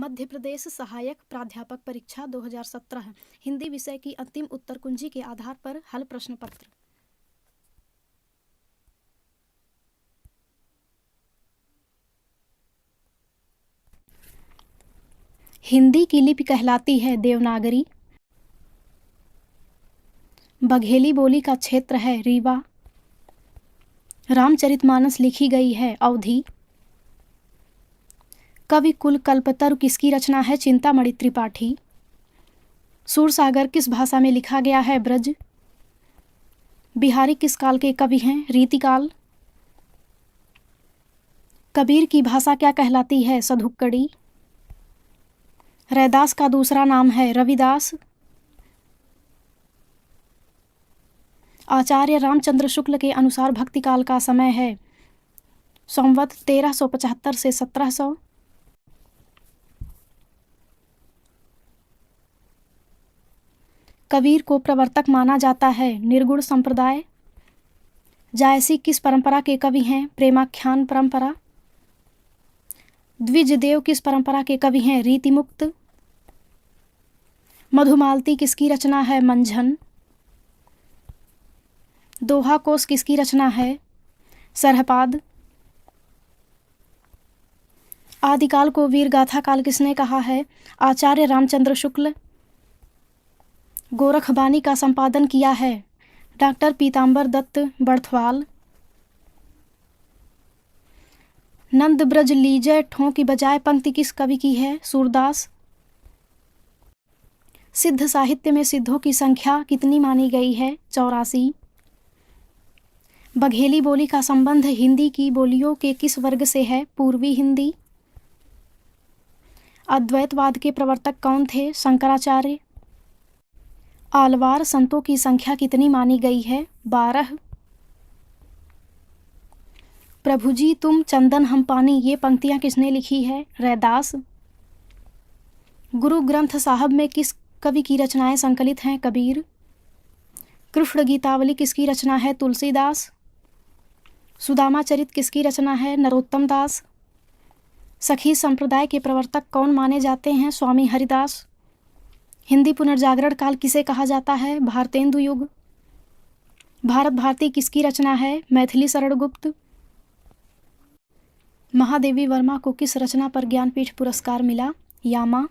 मध्य प्रदेश सहायक प्राध्यापक परीक्षा 2017 हिंदी विषय की अंतिम उत्तर कुंजी के आधार पर हल प्रश्न पत्र। हिंदी की लिपि कहलाती है देवनागरी। बघेली बोली का क्षेत्र है रीवा। रामचरितमानस लिखी गई है अवधी। कवि कुल कल्पतरु किसकी रचना है? चिंतामणि त्रिपाठी। सूरसागर किस भाषा में लिखा गया है? ब्रज। बिहारी किस काल के कवि हैं? रीतिकाल। कबीर की भाषा क्या कहलाती है? सधुक्कड़ी। रैदास का दूसरा नाम है रविदास। आचार्य रामचंद्र शुक्ल के अनुसार भक्तिकाल का समय है संवत 1375 से 1700। कबीर को प्रवर्तक माना जाता है निर्गुण संप्रदाय। जायसी किस परंपरा के कवि हैं? प्रेमाख्यान परंपरा। द्विजदेव किस परंपरा के कवि हैं? रीतिमुक्त। मधुमालती किसकी रचना है? मंझन। दोहा कोश किसकी रचना है? सरहपाद। आदिकाल को वीर गाथा काल किसने कहा है? आचार्य रामचंद्र शुक्ल। गोरखबानी का संपादन किया है डॉक्टर पीताम्बर दत्त बड़थवाल। नंद ब्रज लीजय ठों की बजाय पंक्ति किस कवि की है? सूरदास। सिद्ध साहित्य में सिद्धों की संख्या कितनी मानी गई है? 84। बघेली बोली का संबंध हिंदी की बोलियों के किस वर्ग से है? पूर्वी हिंदी। अद्वैतवाद के प्रवर्तक कौन थे? शंकराचार्य। आलवार संतों की संख्या कितनी मानी गई है? 12। प्रभु जी तुम चंदन हम पानी ये पंक्तियां किसने लिखी है? रैदास। गुरु ग्रंथ साहब में किस कवि की रचनाएं संकलित हैं? कबीर। कृष्ण गीतावली किसकी रचना है? तुलसीदास। सुदामा चरित किसकी रचना है? नरोत्तम दास। सखी संप्रदाय के प्रवर्तक कौन माने जाते हैं? स्वामी हरिदास। हिंदी पुनर्जागरण काल किसे कहा जाता है? भारतेंदु युग। भारत भारती किसकी रचना है? मैथिली शरण गुप्त। महादेवी वर्मा को किस रचना पर ज्ञानपीठ पुरस्कार मिला? यामा।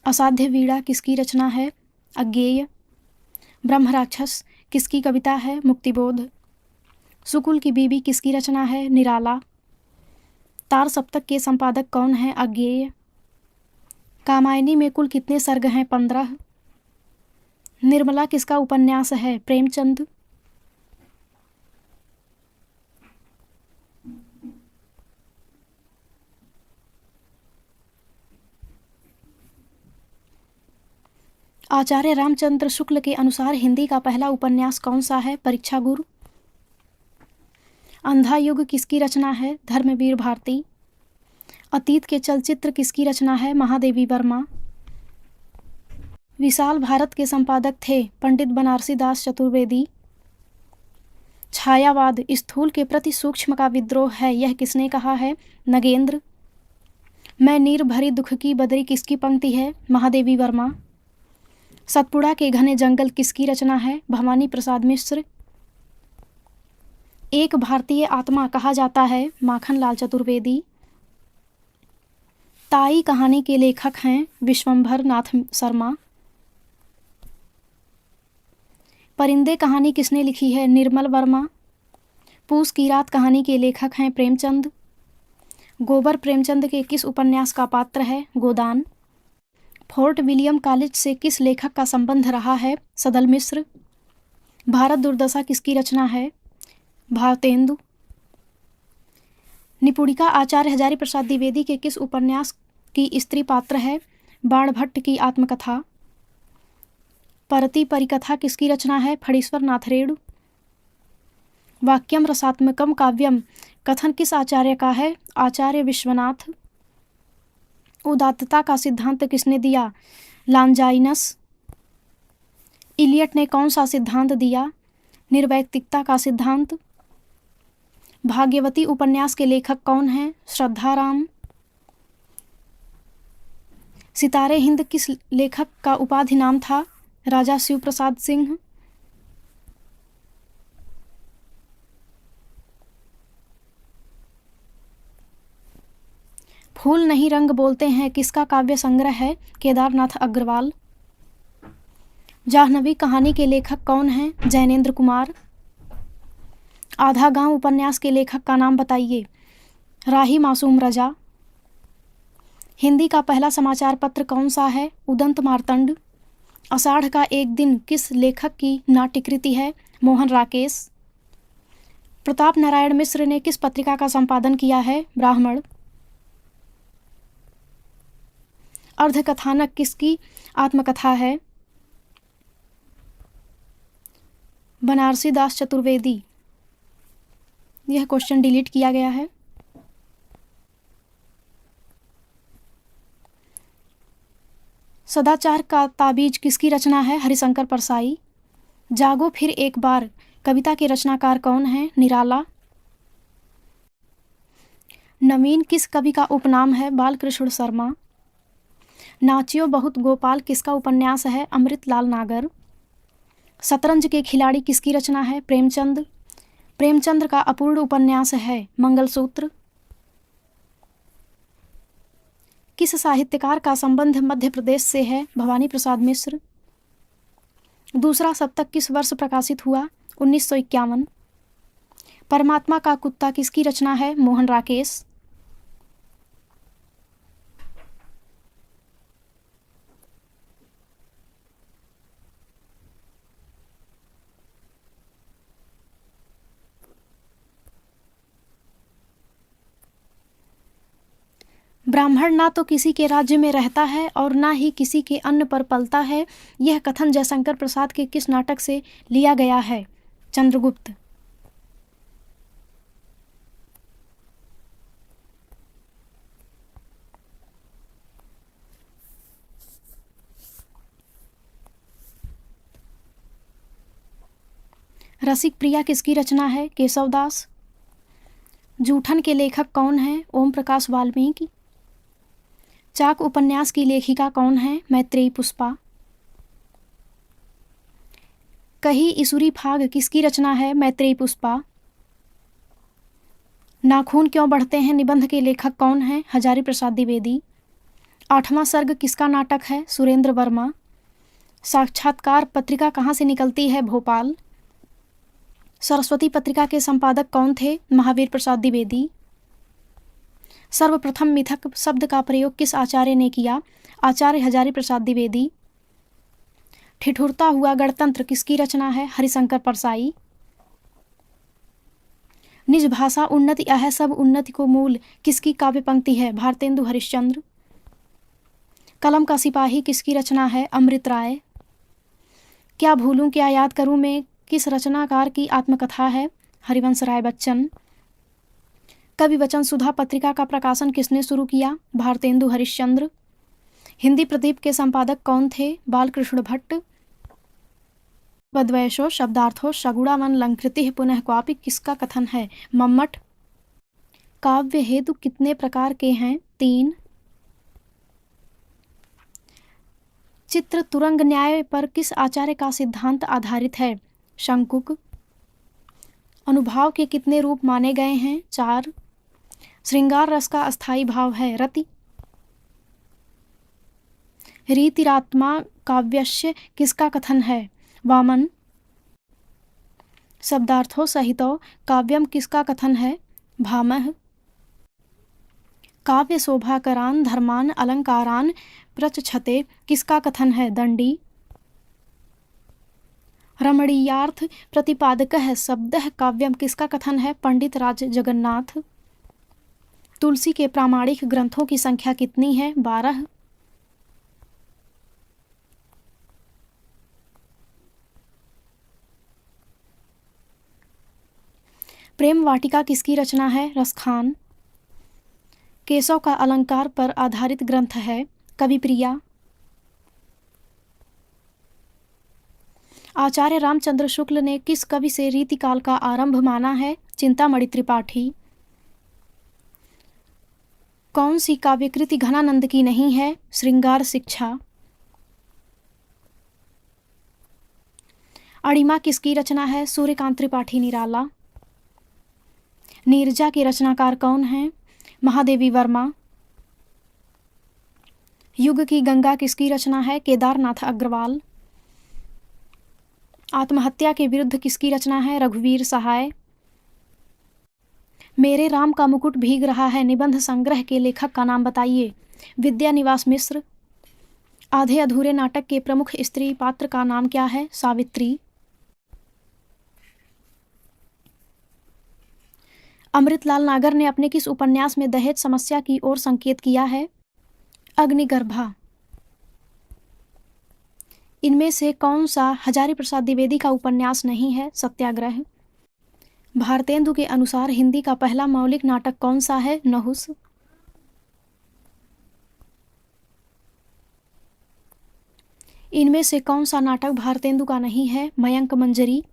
असाध्य वीणा किसकी रचना है? अज्ञेय। ब्रह्मराक्षस किसकी कविता है? मुक्तिबोध। सुकुल की बीबी किसकी रचना है? निराला। तार सप्तक के संपादक कौन है? अज्ञेय। कामायनी में कुल कितने सर्ग हैं? 15। निर्मला किसका उपन्यास है? प्रेमचंद। आचार्य रामचंद्र शुक्ल के अनुसार हिंदी का पहला उपन्यास कौन सा है? परीक्षा गुरु। अंधा युग किसकी रचना है? धर्मवीर भारती। अतीत के चलचित्र किसकी रचना है? महादेवी वर्मा। विशाल भारत के संपादक थे पंडित बनारसी दास चतुर्वेदी। छायावाद स्थूल के प्रति सूक्ष्म का विद्रोह है यह किसने कहा है? नगेंद्र। मैं नीर भरी दुख की बदरी किसकी पंक्ति है? महादेवी वर्मा। सतपुड़ा के घने जंगल किसकी रचना है? भवानी प्रसाद मिश्र। एक भारतीय आत्मा कहा जाता है? माखनलाल चतुर्वेदी। ताई कहानी के लेखक हैं विश्वंभर नाथ शर्मा। परिंदे कहानी किसने लिखी है? निर्मल वर्मा। पूस की रात कहानी के लेखक हैं प्रेमचंद। गोबर प्रेमचंद के किस उपन्यास का पात्र है? गोदान। फोर्ट विलियम कॉलेज से किस लेखक का संबंध रहा है? सदल मिश्र। भारत दुर्दशा किसकी रचना है? भारतेंदु। निपुणिका आचार्य हजारी प्रसाद द्विवेदी के किस उपन्यास की स्त्री पात्र है? बाणभट्ट की आत्मकथा। परती परिकथा किसकी रचना है? फणीश्वर नाथ रेणु। वाक्यम रसात्मकम काव्यम कथन किस आचार्य का है? आचार्य विश्वनाथ। उदात्तता का सिद्धांत किसने दिया? लॉन्जाइनस। इलियट ने कौन सा सिद्धांत दिया? निर्वैयक्तिकता का सिद्धांत। भाग्यवती उपन्यास के लेखक कौन हैं? श्रद्धाराम। सितारे हिंद किस लेखक का उपाधि नाम था? राजा शिव प्रसाद सिंह। फूल नहीं रंग बोलते हैं किसका काव्य संग्रह है? केदारनाथ अग्रवाल। जाह्नवी कहानी के लेखक कौन हैं? जैनेन्द्र कुमार। आधा गांव उपन्यास के लेखक का नाम बताइए? राही मासूम रजा। हिंदी का पहला समाचार पत्र कौन सा है? उदंत मार्तंड। आषाढ़ का एक दिन किस लेखक की नाट्यकृति है? मोहन राकेश। प्रताप नारायण मिश्र ने किस पत्रिका का संपादन किया है? ब्राह्मण। अर्धकथानक किसकी आत्मकथा है? बनारसी दास चतुर्वेदी। यह क्वेश्चन डिलीट किया गया है। सदाचार का ताबीज किसकी रचना है? हरिशंकर परसाई। जागो फिर एक बार कविता के रचनाकार कौन हैं? निराला। नवीन किस कवि का उपनाम है? बालकृष्ण शर्मा। नाचियो बहुत गोपाल किसका उपन्यास है? अमृतलाल नागर। शतरंज के खिलाड़ी किसकी रचना है? प्रेमचंद। प्रेमचंद का अपूर्ण उपन्यास है मंगलसूत्र। किस साहित्यकार का संबंध मध्य प्रदेश से है? भवानी प्रसाद मिश्र। दूसरा सप्तक किस वर्ष प्रकाशित हुआ? 1951। परमात्मा का कुत्ता किसकी रचना है? मोहन राकेश। ब्राह्मण ना तो किसी के राज्य में रहता है और ना ही किसी के अन्न पर पलता है। यह कथन जयशंकर प्रसाद के किस नाटक से लिया गया है? चंद्रगुप्त। रसिक प्रिया किसकी रचना है? केशवदास। जूठन के लेखक कौन हैं? ओम प्रकाश वाल्मीकि। चाक उपन्यास की लेखिका कौन है? मैत्रेयी पुष्पा। कही ईसुरी फाग किसकी रचना है? मैत्रेयी पुष्पा। नाखून क्यों बढ़ते हैं निबंध के लेखक कौन हैं? हजारी प्रसाद द्विवेदी। आठवां सर्ग किसका नाटक है? सुरेंद्र वर्मा। साक्षात्कार पत्रिका कहाँ से निकलती है? भोपाल। सरस्वती पत्रिका के संपादक कौन थे? महावीर प्रसाद द्विवेदी। सर्वप्रथम मिथक शब्द का प्रयोग किस आचार्य ने किया? आचार्य हजारी प्रसाद द्विवेदी। ठिठुरता हुआ गणतंत्र किसकी रचना है? हरिशंकर परसाई। निज भाषा उन्नति यह सब उन्नति को मूल किसकी काव्य पंक्ति है? भारतेंदु हरिश्चंद्र। कलम का सिपाही किसकी रचना है? अमृत राय। क्या भूलूं क्या याद करूं में किस रचनाकार की आत्मकथा है? हरिवंश राय बच्चन। कवि वचन सुधा पत्रिका का प्रकाशन किसने शुरू किया? भारतेंदु हरिश्चंद्र। हिंदी प्रदीप के संपादक कौन थे? बालकृष्ण भट्ट। बद्वैशो शब्दार्थो शगुणावन लंकृति पुनः क्वापि किसका कथन है? मम्मट। काव्य हेतु कितने प्रकार के हैं? 3। चित्र तुरंग न्याय पर किस आचार्य का सिद्धांत आधारित है? शंकुक। अनुभाव के कितने रूप माने गए हैं? 4। श्रृंगार रस का अस्थायी भाव है? रति। रीतिरात्मा काव्यस्य किसका कथन है? वामन। शब्दार्थों सहितो काव्यम किसका कथन है? भामह। काव्य शोभाकरान धर्मान अलंकारान प्रचछते किसका कथन है? दंडी। रमणीयार्थ प्रतिपादकः शब्दः काव्यम किसका कथन है? पंडित राज जगन्नाथ। तुलसी के प्रामाणिक ग्रंथों की संख्या कितनी है? 12। प्रेम वाटिका किसकी रचना है? रसखान। केशव का अलंकार पर आधारित ग्रंथ है? कविप्रिया। आचार्य रामचंद्र शुक्ल ने किस कवि से रीतिकाल का आरंभ माना है? चिंतामणि त्रिपाठी। कौन सी काव्यकृति घनानंद की नहीं है? श्रृंगार शिक्षा। अणिमा किसकी रचना है? सूर्यकांत त्रिपाठी निराला। नीरजा के रचनाकार कौन हैं? महादेवी वर्मा। युग की गंगा किसकी रचना है? केदारनाथ अग्रवाल। आत्महत्या के विरुद्ध किसकी रचना है? रघुवीर सहाय। मेरे राम का मुकुट भीग रहा है निबंध संग्रह के लेखक का नाम बताइए। विद्यानिवास मिश्र। आधे अधूरे नाटक के प्रमुख स्त्री पात्र का नाम क्या है? सावित्री। अमृतलाल नागर ने अपने किस उपन्यास में दहेज समस्या की ओर संकेत किया है? अग्निगर्भा। इनमें से कौन सा हजारी प्रसाद द्विवेदी का उपन्यास नहीं है? सत्याग्रह। भारतेंदु के अनुसार हिंदी का पहला मौलिक नाटक कौन सा है? नहुस। इनमें से कौन सा नाटक भारतेंदु का नहीं है? मयंक मंजरी।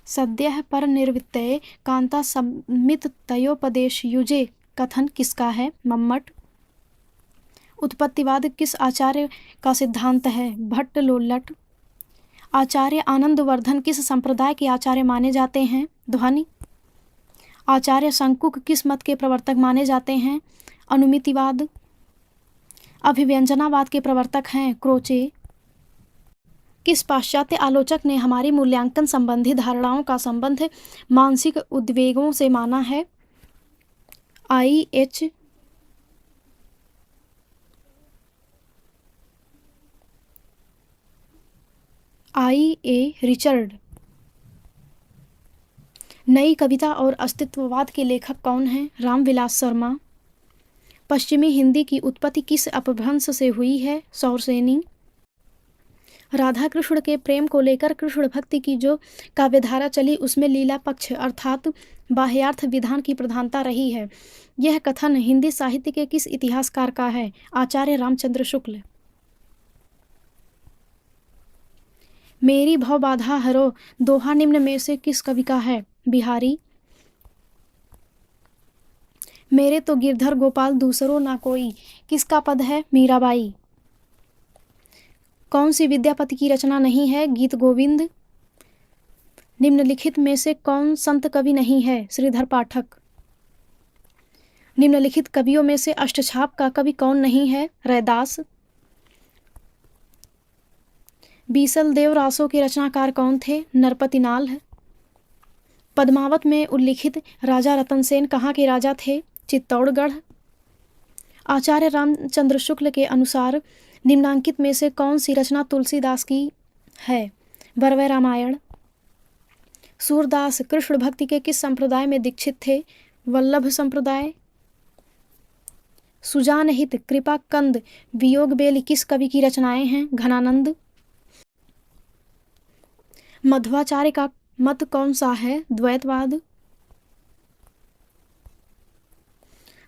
सद्यः परनिर्वृत्तये कांता संमिततयोपदेश युजे कथन किसका है? मम्मट। उत्पत्तिवाद किस आचार्य का सिद्धांत है? भट्ट लोल्लट। आचार्य आनंदवर्धन किस संप्रदाय के आचार्य माने जाते हैं? ध्वनि। आचार्य शंकुक किस मत के प्रवर्तक माने जाते हैं? अनुमितिवाद। अभिव्यंजनावाद के प्रवर्तक हैं? क्रोचे। किस पाश्चात्य आलोचक ने हमारी मूल्यांकन संबंधी धारणाओं का संबंध मानसिक उद्वेगों से माना है? I.H. I.A. रिचर्ड। नई कविता और अस्तित्ववाद के लेखक कौन हैं? रामविलास शर्मा। पश्चिमी हिंदी की उत्पत्ति किस अपभ्रंश से हुई है? सौरसेनी। राधा कृष्ण के प्रेम को लेकर कृष्ण भक्ति की जो काव्यधारा चली उसमें लीला पक्ष अर्थात बाह्यार्थ विधान की प्रधानता रही है। यह कथन हिंदी साहित्य के किस इतिहासकार का है? आचार्य रामचंद्र शुक्ल। मेरी भव बाधा हरो दोहा निम्न में से किस कवि का है? बिहारी। मेरे तो गिरधर गोपाल दूसरो ना कोई किसका पद है? मीराबाई। कौन सी विद्यापति की रचना नहीं है? गीत गोविंद। निम्नलिखित में से कौन संत कवि नहीं है? श्रीधर पाठक। निम्नलिखित कवियों में से अष्टछाप का कवि कौन नहीं है? रैदास। बीसल देव रासों के रचनाकार कौन थे? नरपतिनाल। पद्मावत में उल्लिखित राजा रतनसेन कहाँ के राजा थे? चित्तौड़गढ़। आचार्य रामचंद्र शुक्ल के अनुसार निम्नांकित में से कौन सी रचना तुलसीदास की है? बरवै रामायण। सूरदास कृष्ण भक्ति के किस संप्रदाय में दीक्षित थे? वल्लभ संप्रदाय। सुजान हित कृपा कंद वियोग बेली किस कवि की रचनाएं हैं? घनानंद। मध्वाचार्य का मत कौन सा है? द्वैतवाद।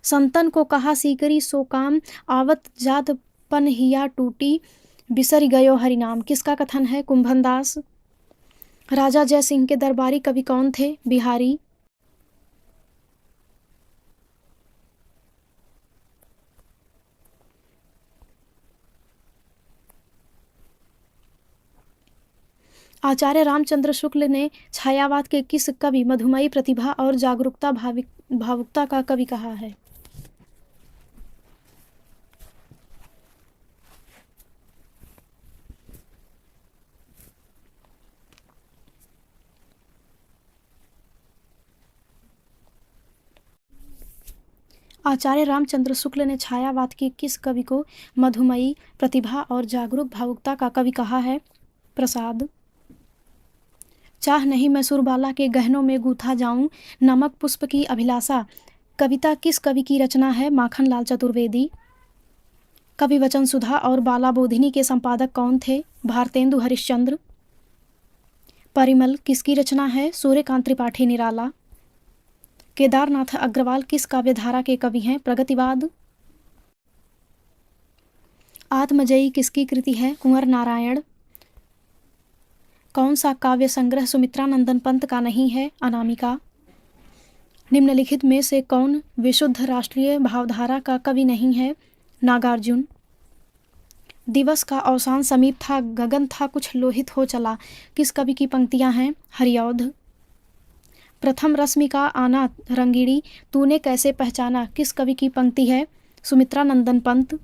संतन को कहा सीकरी सो काम आवत जात पन हिया टूटी बिसर गयो हरिनाम किसका कथन है? कुंभनदास। राजा जय सिंह के दरबारी कवि कौन थे? बिहारी। आचार्य रामचंद्र शुक्ल ने छायावाद के किस कवि मधुमयी प्रतिभा और जागरूकता भावुकता का कवि कहा है? आचार्य रामचंद्र शुक्ल ने छायावाद के किस कवि को मधुमयी प्रतिभा और जागरूक भावुकता का कवि कहा है? प्रसाद। चाह नहीं मैं सुरबाला के गहनों में गूथा जाऊं नमक पुष्प की अभिलाषा कविता किस कवि की रचना है? माखनलाल चतुर्वेदी। कवि वचन सुधा और बाला बोधिनी के संपादक कौन थे? भारतेंदु हरिश्चंद्र। परिमल किसकी रचना है? सूर्यकांत त्रिपाठी निराला। केदारनाथ अग्रवाल किस काव्यधारा के कवि हैं? प्रगतिवाद। आत्मजयी किसकी कृति है? कुंवर नारायण। कौन सा काव्य संग्रह सुमित्रा नंदन पंत का नहीं है? अनामिका। निम्नलिखित में से कौन विशुद्ध राष्ट्रीय भावधारा का कवि नहीं है? नागार्जुन। दिवस का अवसान समीप था, गगन था कुछ लोहित हो चला, किस कवि की पंक्तियां हैं? हरिऔध। प्रथम रश्मि का आना रंगीड़ी, तूने कैसे पहचाना, किस कवि की पंक्ति है? सुमित्रा नंदन पंत।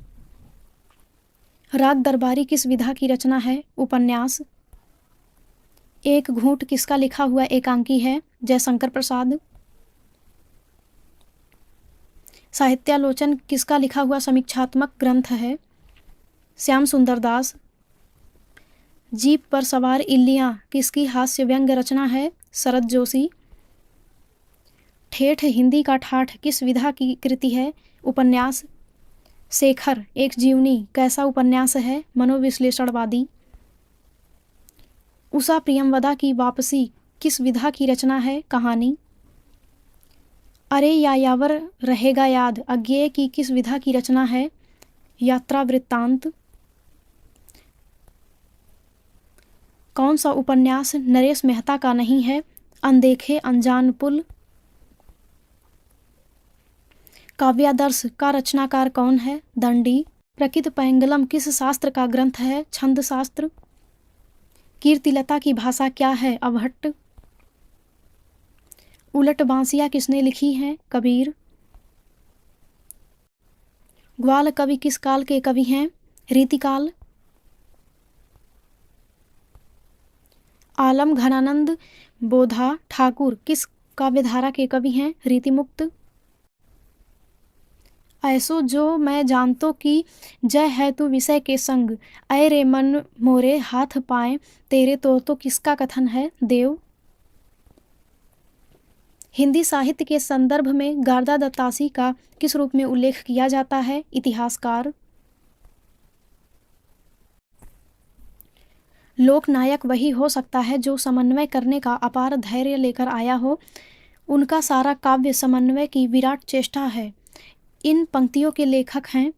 राग दरबारी किस विधा की रचना है? उपन्यास। एक घूंट किसका लिखा हुआ एकांकी है? जयशंकर प्रसाद। साहित्यालोचन किसका लिखा हुआ समीक्षात्मक ग्रंथ है? श्याम सुंदर दास। जीप पर सवार इल्लियां किसकी हास्य व्यंग्य रचना है? शरद जोशी। ठेठ हिंदी का ठाठ किस विधा की कृति है? उपन्यास। शेखर एक जीवनी कैसा उपन्यास है? मनोविश्लेषणवादी। उषा प्रियमवदा की वापसी किस विधा की रचना है? कहानी। अरे यायावर रहेगा याद अज्ञेय की किस विधा की रचना है? यात्रा वृत्तांत। कौन सा उपन्यास नरेश मेहता का नहीं है? अनदेखे अनजान पुल। काव्यादर्श का रचनाकार कौन है? दंडी। प्रकृत पैंगलम किस शास्त्र का ग्रंथ है? छंद शास्त्र। कीर्तिलता की भाषा क्या है? अवहट्ट। उलट बांसिया किसने लिखी है? कबीर। ग्वाल कवि किस काल के कवि हैं? रीतिकाल। आलम घनानंद बोधा ठाकुर किस काव्यधारा के कवि हैं? रीतिमुक्त। ऐसो जो मैं जानतो कि जय है तू विषय के संग, ऐ रे मन मोरे हाथ पाए तेरे तो किसका कथन है? देव। हिंदी साहित्य के संदर्भ में गारदा दत्तासी का किस रूप में उल्लेख किया जाता है? इतिहासकार। लोकनायक वही हो सकता है जो समन्वय करने का अपार धैर्य लेकर आया हो। उनका सारा काव्य समन्वय की विराट चेष्टा है। इन पंक्तियों के लेखक हैं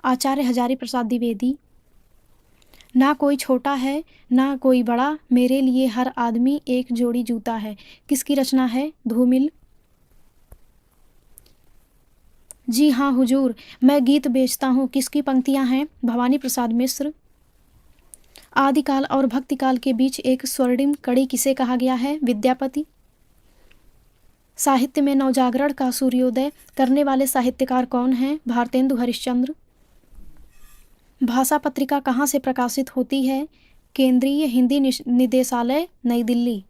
आचार्य हजारी प्रसाद द्विवेदी। ना कोई छोटा है ना कोई बड़ा, मेरे लिए हर आदमी एक जोड़ी जूता है, किसकी रचना है? धूमिल। जी हाँ हुजूर, मैं गीत बेचता हूँ, किसकी पंक्तियाँ हैं? भवानी प्रसाद मिश्र। आदिकाल और भक्तिकाल के बीच एक स्वर्णिम कड़ी किसे कहा गया है? विद्यापति। साहित्य में नवजागरण का सूर्योदय करने वाले साहित्यकार कौन हैं? भारतेंदु हरिश्चंद्र। भाषा पत्रिका कहाँ से प्रकाशित होती है? केंद्रीय हिंदी निदेशालय, नई दिल्ली।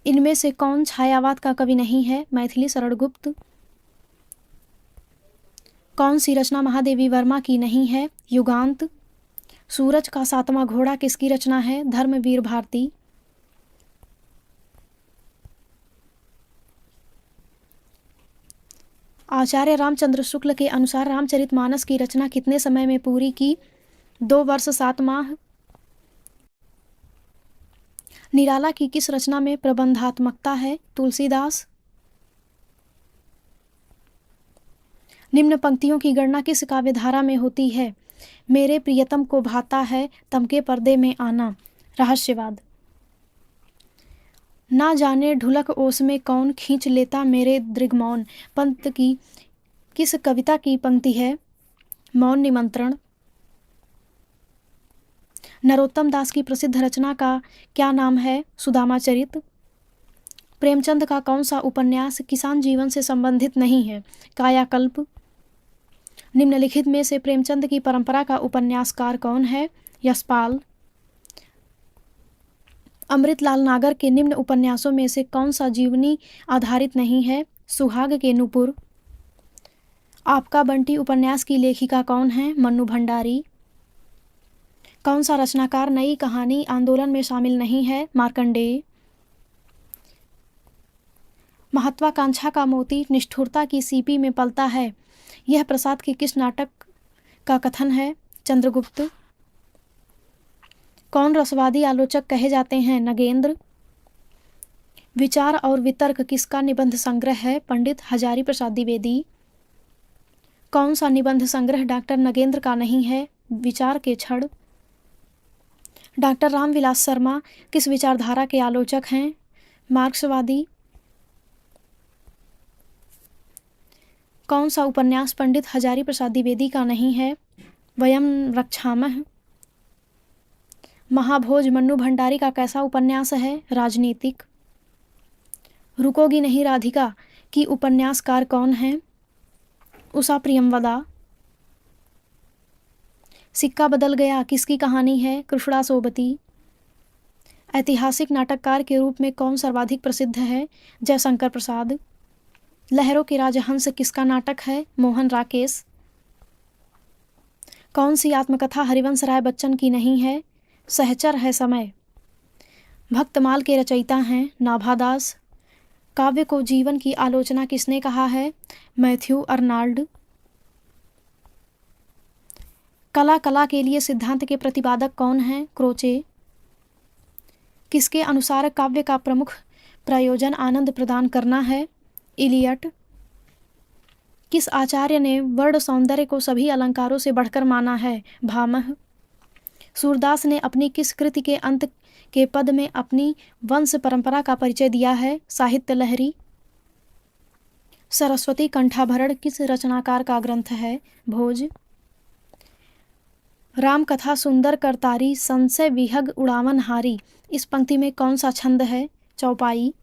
इनमें से कौन छायावाद का कवि नहीं है? मैथिली शरण गुप्त। कौन सी रचना महादेवी वर्मा की नहीं है? युगांत। सूरज का सातवां घोड़ा किसकी रचना है? धर्मवीर भारती। आचार्य रामचंद्र शुक्ल के अनुसार रामचरितमानस की रचना कितने समय में पूरी की? 2 वर्ष 7 माह। निराला की किस रचना में प्रबंधात्मकता है? तुलसीदास। निम्न पंक्तियों की गणना किस काव्यधारा में होती है? मेरे प्रियतम को भाता है तमके पर्दे में आना, रहस्यवाद। ना जाने ढुलक ओस में कौन खींच लेता मेरे दृग्मौन, पंत की किस कविता की पंक्ति है? मौन निमंत्रण। नरोत्तम दास की प्रसिद्ध रचना का क्या नाम है? सुदामाचरित। प्रेमचंद का कौन सा उपन्यास किसान जीवन से संबंधित नहीं है? कायाकल्प। निम्नलिखित में से प्रेमचंद की परंपरा का उपन्यासकार कौन है? यशपाल। अमृतलाल नागर के निम्न उपन्यासों में से कौन सा जीवनी आधारित नहीं है? सुहाग के नूपुर। आपका बंटी उपन्यास की लेखिका कौन है? मन्नू भंडारी। कौन सा रचनाकार नई कहानी आंदोलन में शामिल नहीं है? मार्कंडेय। महत्वाकांक्षा का मोती निष्ठुरता की सीपी में पलता है, यह प्रसाद के किस नाटक का कथन है? चंद्रगुप्त। कौन रसवादी आलोचक कहे जाते हैं? नगेंद्र। विचार और वितर्क किसका निबंध संग्रह है? पंडित हजारी प्रसाद द्विवेदी। कौन सा निबंध संग्रह डॉक्टर नगेंद्र का नहीं है? विचार के क्षण। डॉक्टर रामविलास शर्मा किस विचारधारा के आलोचक हैं? मार्क्सवादी। कौन सा उपन्यास पंडित हजारी प्रसाद द्विवेदी का नहीं है? वयम रक्षामः। महाभोज मन्नू भंडारी का कैसा उपन्यास है? राजनीतिक। रुकोगी नहीं राधिका की उपन्यासकार कौन है? उषा प्रियमवदा। सिक्का बदल गया किसकी कहानी है? कृष्णा सोबती। ऐतिहासिक नाटककार के रूप में कौन सर्वाधिक प्रसिद्ध है? जयशंकर प्रसाद। लहरों के राजहंस किसका नाटक है? मोहन राकेश। कौन सी आत्मकथा हरिवंश राय बच्चन की नहीं है? सहचर है समय। भक्तमाल के रचयिता हैं नाभादास। काव्य को जीवन की आलोचना किसने कहा है? Matthew Arnold. कला कला के लिए सिद्धांत के प्रतिपादक कौन हैं? क्रोचे। किसके अनुसार काव्य का प्रमुख प्रयोजन आनंद प्रदान करना है? इलियट। किस आचार्य ने वर्ण सौंदर्य को सभी अलंकारों से बढ़कर माना है? भामह। सूरदास ने अपनी किस कृति के अंत के पद में अपनी वंश परंपरा का परिचय दिया है? साहित्य लहरी। सरस्वती कंठाभरण किस रचनाकार का ग्रंथ है? भोज। राम कथा सुंदर करतारी संशय विहग उड़ावन हारी, इस पंक्ति में कौन सा छंद है? चौपाई।